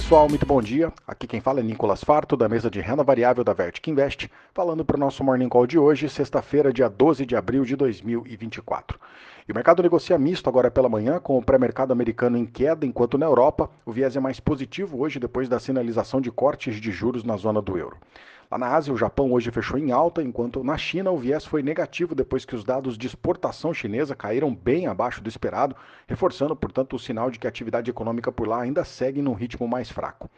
pessoal, muito bom dia. Aqui quem fala é Nicolas Farto, da mesa de renda variável da Vertic Invest, falando para o nosso Morning Call de hoje, sexta-feira, dia 12 de abril de 2024. E o mercado negocia misto agora pela manhã, com o pré-mercado americano em queda, enquanto na Europa o viés é mais positivo hoje depois da sinalização de cortes de juros na zona do euro. Lá na Ásia, o Japão hoje fechou em alta, enquanto na China o viés foi negativo depois que os dados de exportação chinesa caíram bem abaixo do esperado, reforçando, portanto, o sinal de que a atividade econômica por lá ainda segue num ritmo mais fraco.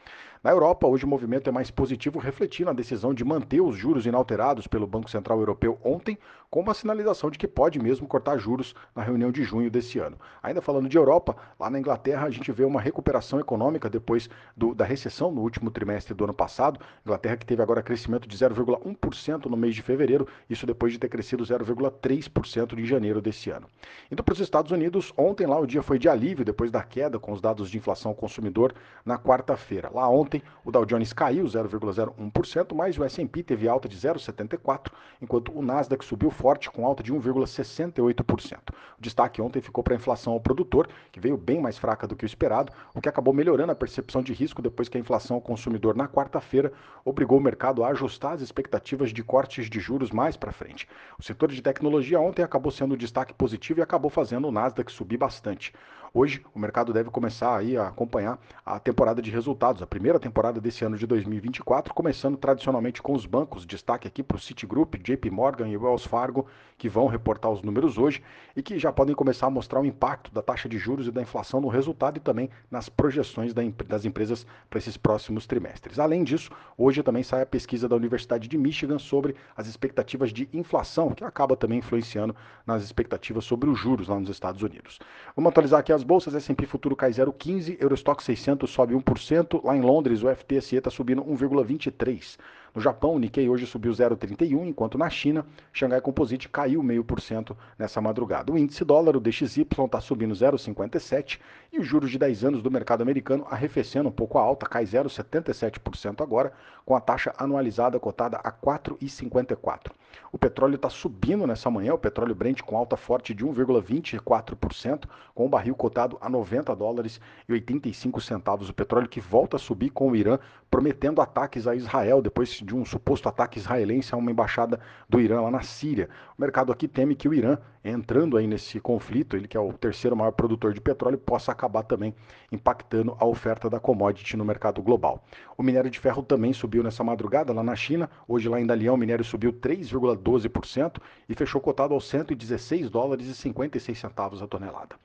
Na Europa, hoje o movimento é mais positivo, refletindo a decisão de manter os juros inalterados pelo Banco Central Europeu ontem, com uma sinalização de que pode mesmo cortar juros na reunião de junho desse ano. Ainda falando de Europa, lá na Inglaterra a gente vê uma recuperação econômica depois da recessão no último trimestre do ano passado. Inglaterra que teve agora crescimento de 0,1% no mês de fevereiro, isso depois de ter crescido 0,3% em janeiro desse ano. Indo para os Estados Unidos, ontem lá o dia foi de alívio depois da queda com os dados de inflação ao consumidor na quarta-feira. Lá ontem o Dow Jones caiu 0,01%, mas o S&P teve alta de 0,74%, enquanto o Nasdaq subiu forte com alta de 1,68%. O destaque ontem ficou para a inflação ao produtor, que veio bem mais fraca do que o esperado, o que acabou melhorando a percepção de risco depois que a inflação ao consumidor na quarta-feira obrigou o mercado a ajustar as expectativas de cortes de juros mais para frente. O setor de tecnologia ontem acabou sendo um destaque positivo e acabou fazendo o Nasdaq subir bastante. Hoje, o mercado deve começar aí a acompanhar a temporada de resultados, a primeira temporada desse ano de 2024, começando tradicionalmente com os bancos. Destaque aqui para o Citigroup, JP Morgan e Wells Fargo, que vão reportar os números hoje e que já podem começar a mostrar o impacto da taxa de juros e da inflação no resultado e também nas projeções das empresas para esses próximos trimestres. Além disso, hoje também sai a pesquisa da Universidade de Michigan sobre as expectativas de inflação, que acaba também influenciando nas expectativas sobre os juros lá nos Estados Unidos. Vamos atualizar aqui as bolsas. S&P Futuro cai 0,15, Eurostock 600 sobe 1%, lá em Londres o FTSE está subindo 1,23%. No Japão, o Nikkei hoje subiu 0,31%, enquanto na China, Xangai Composite caiu 0,5% nessa madrugada. O índice dólar, o DXY, está subindo 0,57% e os juros de 10 anos do mercado americano arrefecendo um pouco a alta, cai 0,77% agora, com a taxa anualizada cotada a 4,54%. O petróleo está subindo nessa manhã, o petróleo Brent com alta forte de 1,24%, com o barril cotado a $90,85. O petróleo que volta a subir com o Irã prometendo ataques a Israel depois de um suposto ataque israelense a uma embaixada do Irã lá na Síria. O mercado aqui teme que o Irã, entrando aí nesse conflito, ele que é o terceiro maior produtor de petróleo, possa acabar também impactando a oferta da commodity no mercado global. O minério de ferro também subiu nessa madrugada lá na China. Hoje lá em Dalian o minério subiu 3,12% e fechou cotado aos $116,56 a tonelada.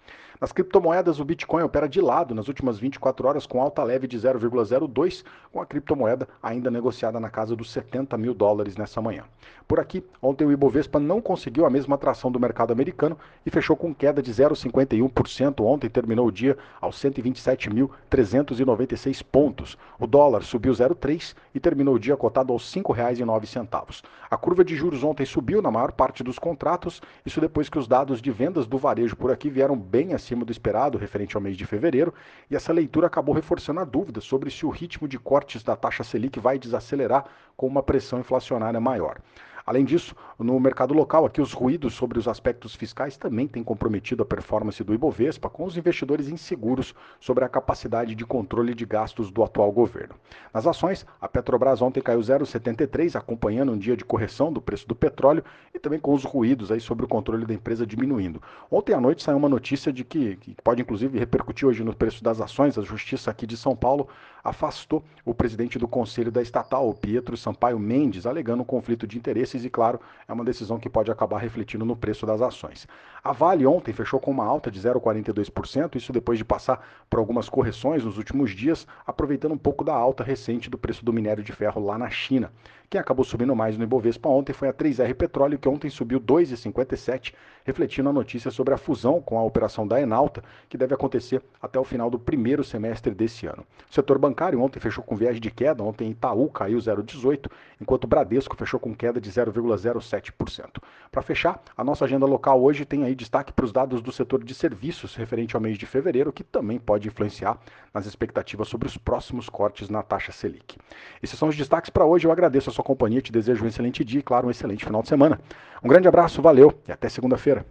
Nas criptomoedas, o Bitcoin opera de lado nas últimas 24 horas com alta leve de 0,02%, com a criptomoeda ainda negociada na casa dos $70 mil nessa manhã. Por aqui, ontem o Ibovespa não conseguiu a mesma atração do mercado americano e fechou com queda de 0,51%. Ontem terminou o dia aos 127.396 pontos. O dólar subiu 0,3% e terminou o dia cotado aos R$ 5,09. A curva de juros ontem subiu na maior parte dos contratos, isso depois que os dados de vendas do varejo por aqui vieram bem acima do esperado, referente ao mês de fevereiro, e essa leitura acabou reforçando a dúvida sobre se o ritmo de cortes da taxa Selic vai desacelerar com uma pressão inflacionária maior. Além disso, no mercado local, aqui os ruídos sobre os aspectos fiscais também têm comprometido a performance do Ibovespa, com os investidores inseguros sobre a capacidade de controle de gastos do atual governo. Nas ações, a Petrobras ontem caiu 0,73, acompanhando um dia de correção do preço do petróleo e também com os ruídos aí sobre o controle da empresa diminuindo. Ontem à noite saiu uma notícia de que pode inclusive repercutir hoje no preço das ações. A Justiça aqui de São Paulo afastou o presidente do Conselho da estatal, o Pietro Sampaio Mendes, alegando um conflito de interesses e, claro, é uma decisão que pode acabar refletindo no preço das ações. A Vale ontem fechou com uma alta de 0,42%, isso depois de passar por algumas correções nos últimos dias, aproveitando um pouco da alta recente do preço do minério de ferro lá na China. Quem acabou subindo mais no Ibovespa ontem foi a 3R Petróleo, que ontem subiu 2,57, refletindo a notícia sobre a fusão com a operação da Enalta, que deve acontecer até o final do primeiro semestre desse ano. O setor bancário ontem fechou com viés de queda, ontem Itaú caiu 0,18%, enquanto o Bradesco fechou com queda de 0,07%. Para fechar, a nossa agenda local hoje tem aí destaque para os dados do setor de serviços referente ao mês de fevereiro, que também pode influenciar nas expectativas sobre os próximos cortes na taxa Selic. Esses são os destaques para hoje. Eu agradeço a sua companhia, te desejo um excelente dia e, claro, um excelente final de semana. Um grande abraço, valeu e até segunda-feira.